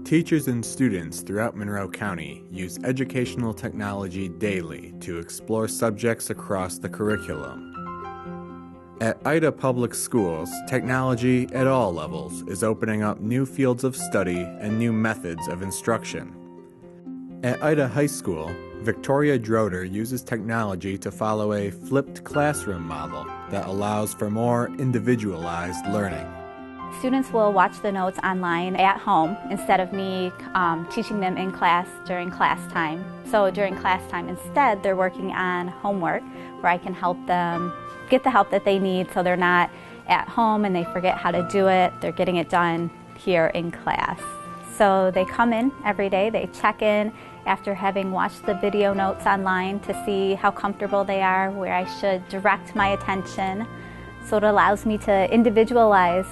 Teachers and students throughout Monroe County use educational technology daily to explore subjects across the curriculum. At Ida Public Schools, technology at all levels is opening up new fields of study and new methods of instruction. At Ida High School, Victoria Droder uses technology to follow a flipped classroom model that allows for more individualized learning. Students will watch the notes online at home instead of me teaching them in class during class time. So during class time instead, they're working on homework where I can help them get the help that they need so they're not at home and they forget how to do it. They're getting it done here in class. So they come in every day, they check in after having watched the video notes online to see how comfortable they are, where I should direct my attention. So it allows me to individualize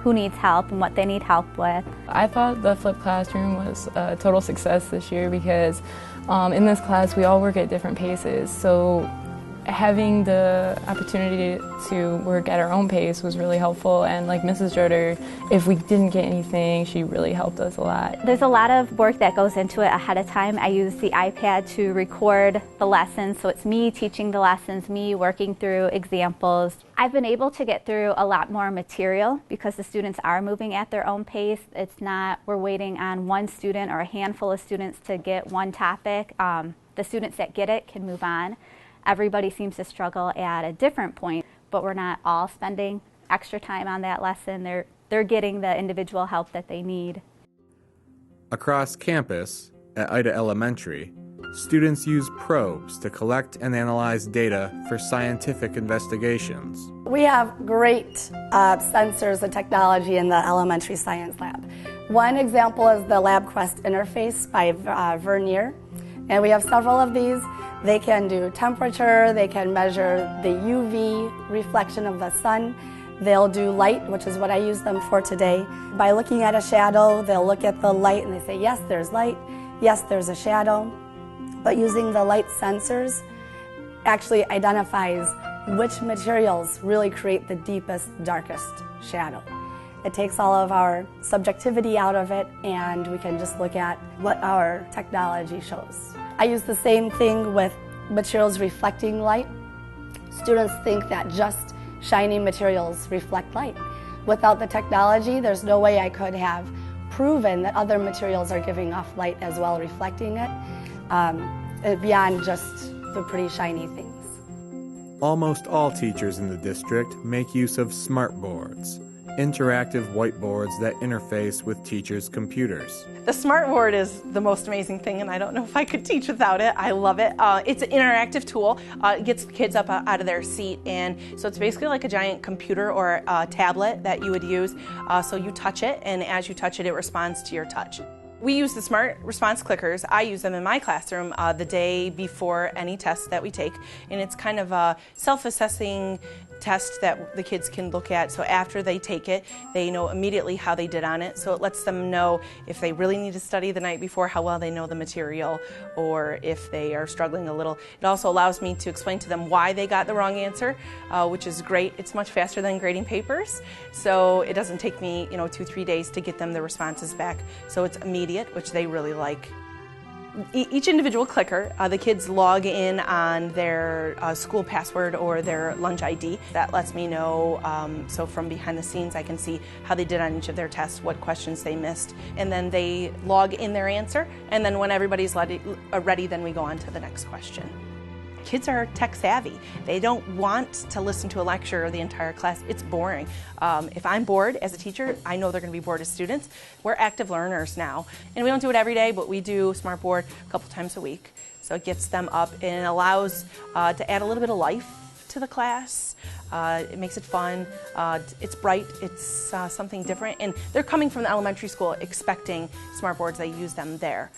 who needs help and what they need help with. I thought the flipped classroom was a total success this year because in this class we all work at different paces. So having the opportunity to work at our own pace was really helpful, and like Mrs. Droder, if we didn't get anything, she really helped us a lot. There's a lot of work that goes into it ahead of time. I use the iPad to record the lessons, so it's me teaching the lessons, me working through examples. I've been able to get through a lot more material because the students are moving at their own pace. It's not we're waiting on one student or a handful of students to get one topic. The students that get it can move on. Everybody seems to struggle at a different point, but we're not all spending extra time on that lesson. They're getting the individual help that they need. Across campus, at Ida Elementary, students use probes to collect and analyze data for scientific investigations. We have great sensors and technology in the elementary science lab. One example is the LabQuest interface by Vernier, and we have several of these. They can do temperature, they can measure the UV reflection of the sun. They'll do light, which is what I use them for today. By looking at a shadow, they'll look at the light and they say, yes, there's light, yes, there's a shadow. But using the light sensors actually identifies which materials really create the deepest, darkest shadow. It takes all of our subjectivity out of it, and we can just look at what our technology shows. I use the same thing with materials reflecting light. Students think that just shiny materials reflect light. Without the technology, there's no way I could have proven that other materials are giving off light as well, reflecting it, beyond just the pretty shiny things. Almost all teachers in the district make use of Smartboards, interactive whiteboards that interface with teachers' computers. The Smartboard is the most amazing thing, and I don't know if I could teach without it. I love it. It's an interactive tool. It gets the kids up out of their seat, and so it's basically like a giant computer or a tablet that you would use. So you touch it, and as you touch it, it responds to your touch. We use the Smart Response clickers. I use them in my classroom the day before any test that we take, and it's kind of a self-assessing test that the kids can look at. So after they take it, they know immediately how they did on it. So it lets them know if they really need to study the night before, how well they know the material, or if they are struggling a little. It also allows me to explain to them why they got the wrong answer, which is great. It's much faster than grading papers, so it doesn't take me 2-3 days to get them the responses back. So it's immediate, which they really like. Each individual clicker, the kids log in on their school password or their lunch ID. That lets me know, so from behind the scenes I can see how they did on each of their tests, what questions they missed, and then they log in their answer, and then when everybody's ready, then we go on to the next question. Kids are tech savvy. They don't want to listen to a lecture the entire class. It's boring. If I'm bored as a teacher, I know they're going to be bored as students. We're active learners now. And we don't do it every day, but we do Smartboard a couple times a week. So it gets them up and it allows to add a little bit of life to the class. It makes it fun. It's bright. It's something different. And they're coming from the elementary school expecting Smartboards. They use them there.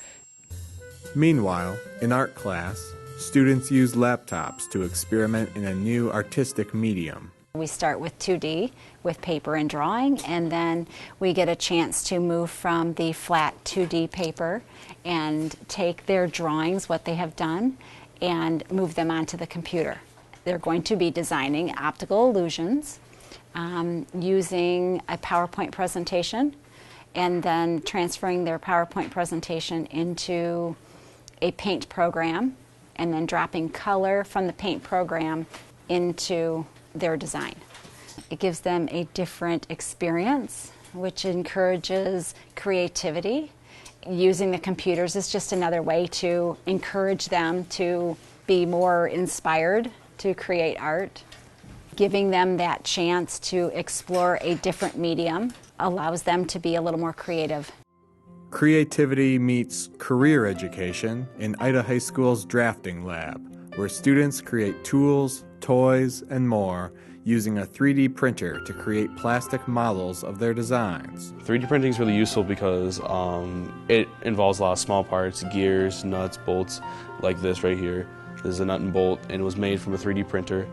Meanwhile, in art class, students use laptops to experiment in a new artistic medium. We start with 2D, with paper and drawing, and then we get a chance to move from the flat 2D paper and take their drawings, what they have done, and move them onto the computer. They're going to be designing optical illusions using a PowerPoint presentation, and then transferring their PowerPoint presentation into a paint program, and then dropping color from the paint program into their design. It gives them a different experience, which encourages creativity. Using the computers is just another way to encourage them to be more inspired to create art. Giving them that chance to explore a different medium allows them to be a little more creative. Creativity meets career education in Ida High School's drafting lab, where students create tools, toys, and more using a 3D printer to create plastic models of their designs. 3D printing is really useful because it involves a lot of small parts, gears, nuts, bolts, like this right here. This is a nut and bolt, and it was made from a 3D printer.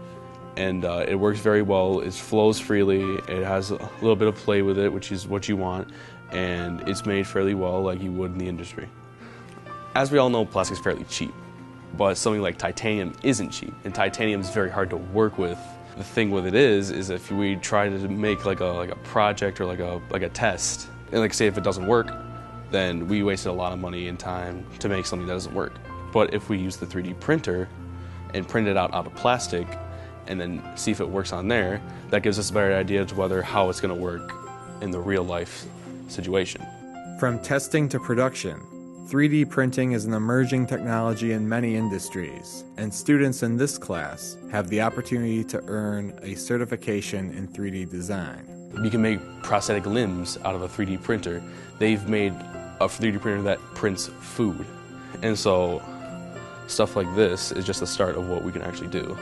And it works very well. It flows freely. It has a little bit of play with it, which is what you want. And it's made fairly well like you would in the industry. As we all know, plastic is fairly cheap, but something like titanium isn't cheap, and titanium is very hard to work with. The thing with it is if we try to make like a project or like a test, and like say if it doesn't work, then we wasted a lot of money and time to make something that doesn't work. But if we use the 3D printer and print it out of plastic, and then see if it works on there, that gives us a better idea to how it's going to work in the real life situation. From testing to production, 3D printing is an emerging technology in many industries, and students in this class have the opportunity to earn a certification in 3D design. You can make prosthetic limbs out of a 3D printer. They've made a 3D printer that prints food. And so stuff like this is just the start of what we can actually do.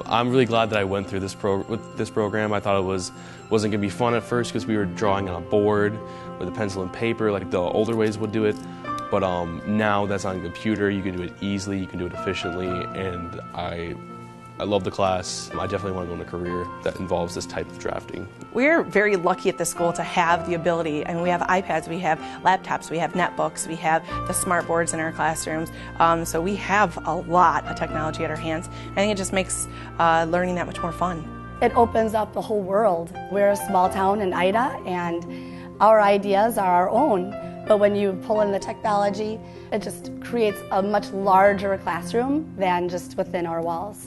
I'm really glad that I went through this program. I thought it wasn't going to be fun at first because we were drawing on a board with a pencil and paper like the older ways would do it. But now that's on a computer, you can do it easily, you can do it efficiently, and I love the class. I definitely want to go in a career that involves this type of drafting. We're very lucky at this school to have the ability. I mean, we have iPads, we have laptops, we have netbooks, we have the Smartboards in our classrooms. So we have a lot of technology at our hands. I think it just makes learning that much more fun. It opens up the whole world. We're a small town in Ida, and our ideas are our own. But when you pull in the technology, it just creates a much larger classroom than just within our walls.